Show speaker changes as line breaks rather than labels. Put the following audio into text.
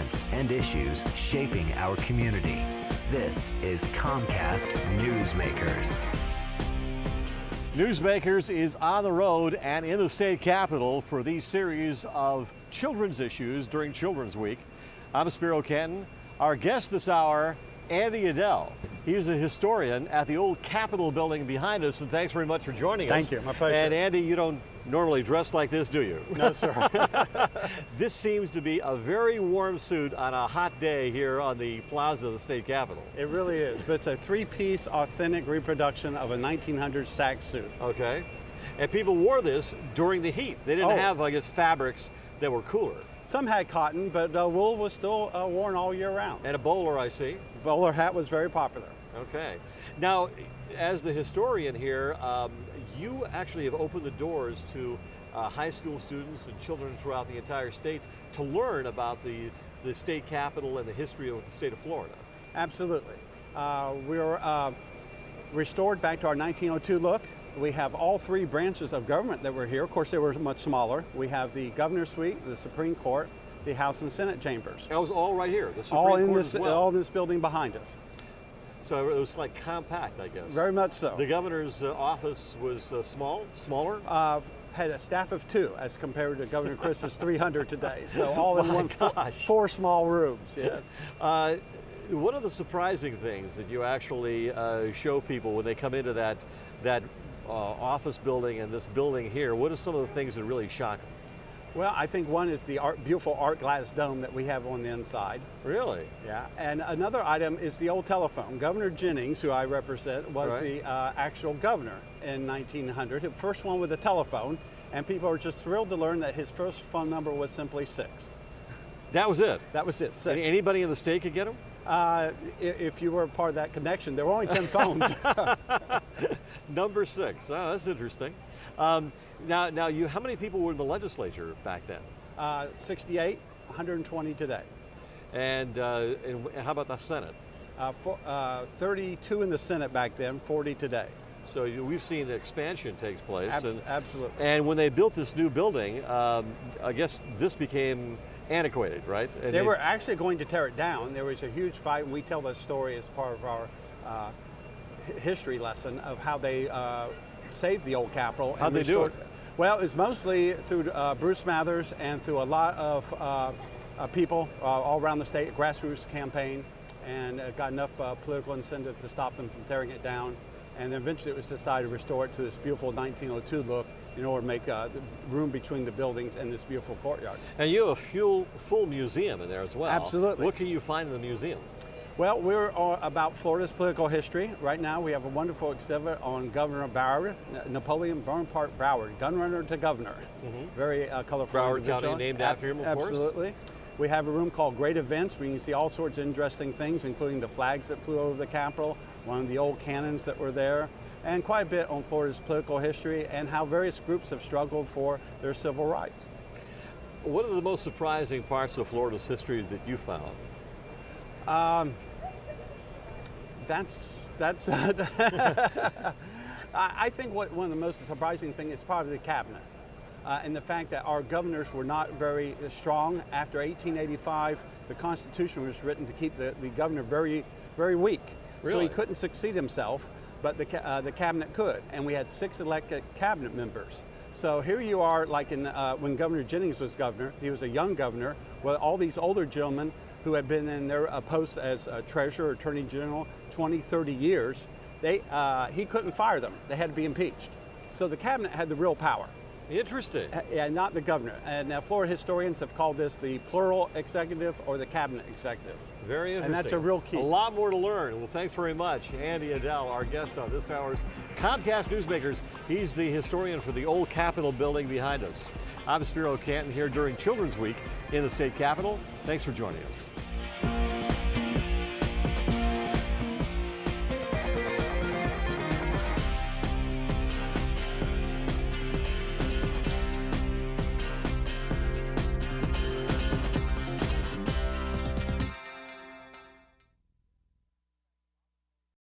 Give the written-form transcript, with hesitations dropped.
events and issues shaping our community. This is Comcast Newsmakers.
Newsmakers is on the road and in the state capitol for these series of children's issues during Children's Week. I'm Spiro Canton. Our guest this hour, Andy Edel. He's a historian at the old Capitol building behind us, and thanks very much for joining us.
Thank you, my pleasure.
And Andy, you don't normally dress like this, do you?
No, sir.
This seems to be a very warm suit on a hot day here on the plaza of the state capitol.
It really is, but it's a three-piece authentic reproduction of a 1900s sack suit.
Okay. And people wore this during the heat. They didn't have, I guess, fabrics that were cooler.
Some had cotton, but wool was still worn all year round.
And a bowler, I see.
Bowler hat was very popular.
Okay. Now, as the historian here, you actually have opened the doors to high school students and children throughout the entire state to learn about the state capitol and the history of the state of Florida.
Absolutely. We were restored back to our 1902 look. We have all three branches of government that were here. Of course, they were much smaller. We have the Governor's Suite, the Supreme Court, the House and Senate chambers.
That was all right here, the Supreme
all in
Court
this,
as well.
all in this building behind us.
So it was like compact, I guess.
Very much so.
The governor's office was smaller?
Had a staff of 2 as compared to Governor Chris's 300 today. So all in one, four small rooms, yes.
What are the surprising things that you actually show people when they come into that office building and this building here? What are some of the things that really shock them?
Well, I think one is the beautiful art glass dome that we have on the inside.
Really?
Yeah, and another item is the old telephone. Governor Jennings, who I represent, was the actual governor in 1900, the first one with a telephone, and people are just thrilled to learn that his first phone number was simply 6.
That was it?
That was it, 6.
Anybody in the state could get them?
If you were part of that connection, there were only 10 phones.
Number 6, oh, that's interesting. Now, how many people were in the legislature back then?
68, 120 today.
And how about the Senate?
32 in the Senate back then, 40 today.
So we've seen expansion takes place.
Absolutely.
And when they built this new building, I guess this became antiquated, right? And
they were actually going to tear it down. There was a huge fight, and we tell that story as part of our history lesson of how they saved the old Capitol.
How'd they do it?
Well, it's mostly through Bruce Mathers and through a lot of people all around the state, a grassroots campaign, and got enough political incentive to stop them from tearing it down. And then eventually it was decided to restore it to this beautiful 1902 look in order to make room between the buildings and this beautiful courtyard.
And you have a full museum in there as well.
Absolutely.
What can you find in the museum?
Well, we're about Florida's political history. Right now we have a wonderful exhibit on Governor Broward, Napoleon Bonaparte Broward, gunrunner to governor. Very colorful.
Broward County named after him, of course.
Absolutely. We have a room called Great Events where you can see all sorts of interesting things, including the flags that flew over the Capitol, one of the old cannons that were there, and quite a bit on Florida's political history and how various groups have struggled for their civil rights.
What are the most surprising parts of Florida's history that you found?
I think one of the most surprising things is probably the cabinet. And the fact that our governors were not very strong. After 1885, the Constitution was written to keep the governor very, very weak.
Really?
So he couldn't succeed himself, but the cabinet could. And we had 6 elected cabinet members. So here you are, like when Governor Jennings was governor, he was a young governor, with all these older gentlemen who had been in their posts as treasurer, attorney general, 20, 30 years. He couldn't fire them. They had to be impeached. So the cabinet had the real power.
Interesting.
Yeah, not the governor. And Florida historians have called this the plural executive or the cabinet executive.
Very interesting.
And that's a real key.
A lot more to learn. Well, thanks very much. Andy Edel, our guest on this hour's Comcast Newsmakers. He's the historian for the old Capitol building behind us. I'm Spiro Canton here during Children's Week in the state capitol. Thanks for joining us.